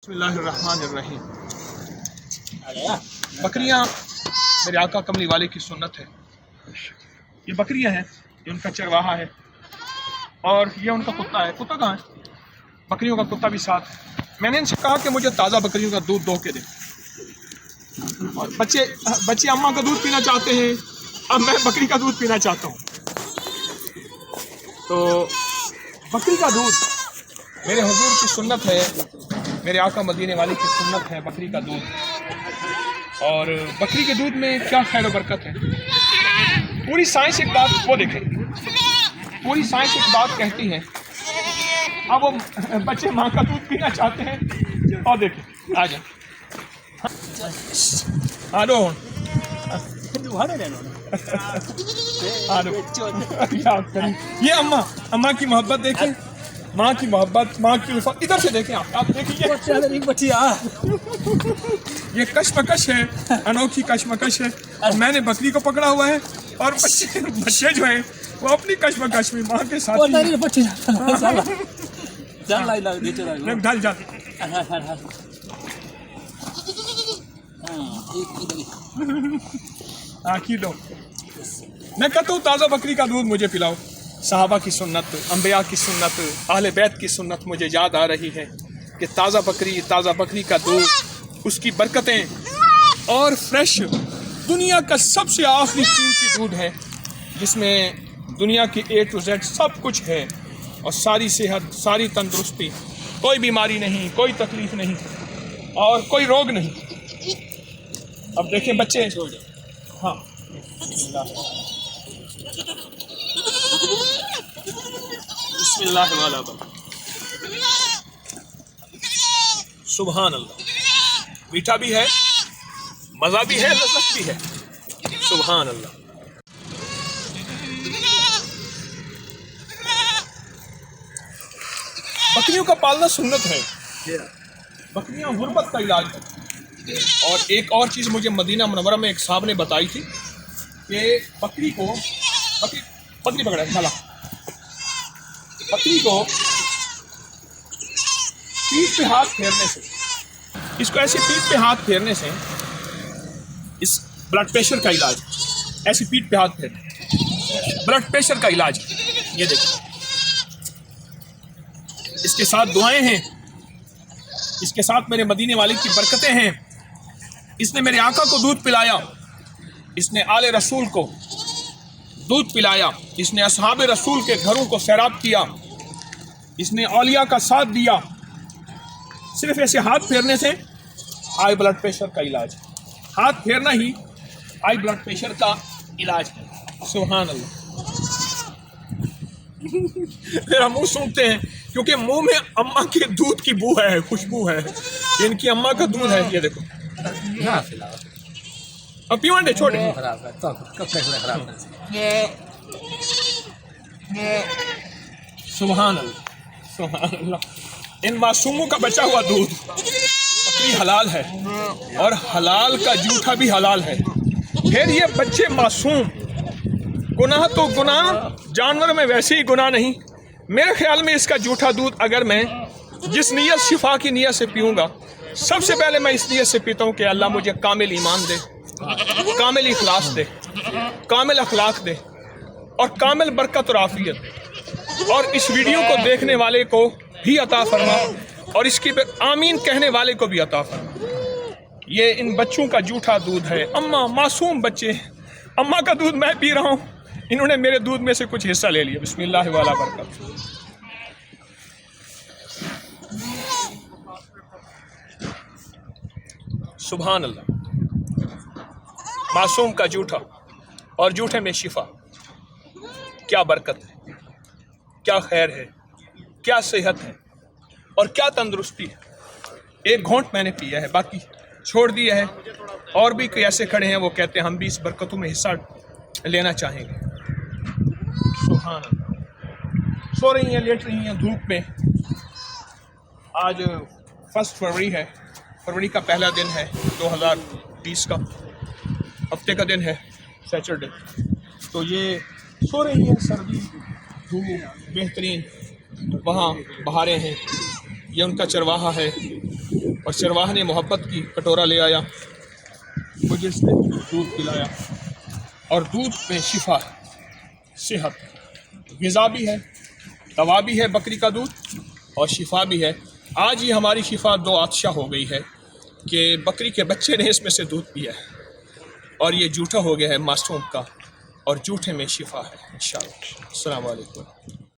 बिस्मिल्लाहिर्रहमानिर्रहीम। बकरियाँ मेरे आका कमली वाले की सुन्नत है। ये बकरियाँ हैं, ये उनका चरवाहा है और ये उनका कुत्ता है। कुत्ता कहाँ है? बकरियों का कुत्ता भी साथ है। मैंने इनसे कहा कि मुझे ताज़ा बकरियों का दूध दो के दे। और बच्चे अम्मा का दूध पीना चाहते हैं, अब मैं बकरी का दूध पीना चाहता हूँ। तो बकरी का दूध मेरे हुजूर की सुन्नत है, मेरे आका मदीने वाले की सुन्नत है बकरी का दूध। और बकरी के दूध में क्या खैर और बरकत है। पूरी साइंस एक बात वो देखें, पूरी साइंस एक बात कहती है। अब वो बच्चे माँ का दूध पीना चाहते हैं और देखें, आ जाए ये अम्मा की मोहब्बत देखें, माँ की मोहब्बत, माँ की उल्फत। इधर से देखें आप देखिए ये कशमकश है, अनोखी कशमकश है। मैंने बकरी को पकड़ा हुआ है और बच्चे जो हैं वो अपनी कशमकश में माँ के साथ ढल जाते। लो मैं कहता हूँ ताज़ा बकरी का दूध मुझे पिलाओ। सहाबा की सुन्नत, अंबिया की सुन्नत, अहले बैत की सुन्नत मुझे याद आ रही है कि ताज़ा बकरी का दूध, उसकी बरकतें और फ्रेश दुनिया का सबसे आखिरी कीमती दूध है जिसमें दुनिया की A to Z सब कुछ है और सारी सेहत, सारी तंदुरुस्ती, कोई बीमारी नहीं, कोई तकलीफ नहीं और कोई रोग नहीं। अब देखें बच्चे, हाँ सुभान अल्लाह। मीठा भी है, मज़ा भी है, लज़्ज़त भी है। सुभान अल्लाह। बकरियों का पालना सुन्नत है। बकरियां गुर्बत का इलाज है। और एक और चीज़ मुझे मदीना मुनव्वरा में एक साहब ने बताई थी कि बकरी पकड़ा चला, बकरी को पीठ पे हाथ फेरने से, इसको ऐसे पीठ पे हाथ फेरने से इस ब्लड प्रेशर का इलाज, ऐसी पीठ पे हाथ फेरने ब्लड प्रेशर का इलाज। ये देखो, इसके साथ दुआएं हैं, इसके साथ मेरे मदीने वाले की बरकतें हैं। इसने मेरे आका को दूध पिलाया, इसने आले रसूल को दूध पिलाया, इसने असहाबे रसूल के घरों को सैराब किया, इसने औलिया का साथ दिया। सिर्फ ऐसे हाथ फेरने से हाई ब्लड प्रेशर का इलाज, हाथ फेरना ही हाई ब्लड प्रेशर का इलाज है। सुभान अल्लाह। मेरा मुंह सूंघते हैं क्योंकि मुंह में अम्मा के दूध की बू है, खुशबू है। इनकी अम्मा का दूध है। ये देखो, अब पीवंडे छोड़े। सुभान अल्लाह, सुभान अल्लाह। इन मासूमों का बचा हुआ दूध, बकरी हलाल है और हलाल का जूठा भी हलाल है। फिर ये बच्चे मासूम, गुनाह तो गुनाह, जानवर में वैसे ही गुनाह नहीं। मेरे ख्याल में इसका जूठा दूध अगर मैं जिस नीयत, शिफा की नीयत से पीऊँगा, सबसे पहले मैं इस नीयत से पीता हूँ कि अल्लाह मुझे कामिल ईमान दे, कामिल इखलास दे, कामिल अखलाक दे और कामिल बरकत और आफियत। और इस वीडियो को देखने वाले को भी अता फरमा और इसकी आमीन कहने वाले को भी अता फरमा। ये इन बच्चों का जूठा दूध है। अम्मा, मासूम बच्चे, अम्मा का दूध मैं पी रहा हूँ, इन्होंने मेरे दूध में से कुछ हिस्सा ले लिया। बिस्मिल्लाह वाला बरकत। सुभान अल्लाह। मासूम का जूठा और जूठे में शिफा, क्या बरकत है, क्या खैर है, क्या सेहत है और क्या तंदुरुस्ती है। एक घोंट मैंने पिया है, बाकी छोड़ दिया है। और भी कोई ऐसे खड़े हैं वो कहते हैं हम भी इस बरकतों में हिस्सा लेना चाहेंगे। सुभान अल्लाह। सो रही हैं, लेट रही हैं धूप में। आज 1 फरवरी है, फरवरी का पहला दिन है 2020 का, हफ्ते का दिन है, सैटरडे। तो ये सो रही हैं, सर्दी, धूप, बेहतरीन, वहाँ बहारें हैं। ये उनका चरवाहा है। اور چرواہ نے محبت کی کٹورا لے آیا، مجھے اس نے دودھ پلایا، اور دودھ میں شفا ہے، صحت، غذا بھی ہے، دوا بھی ہے بکری کا دودھ، اور شفا بھی ہے۔ آج ہی ہماری شفا دو آتشہ ہو گئی ہے کہ بکری کے بچے نے اس میں سے دودھ پیا ہے، اور یہ جھوٹا ہو گیا ہے معصوم کا، اور جھوٹے میں شفا ہے انشاءاللہ۔ السلام علیکم۔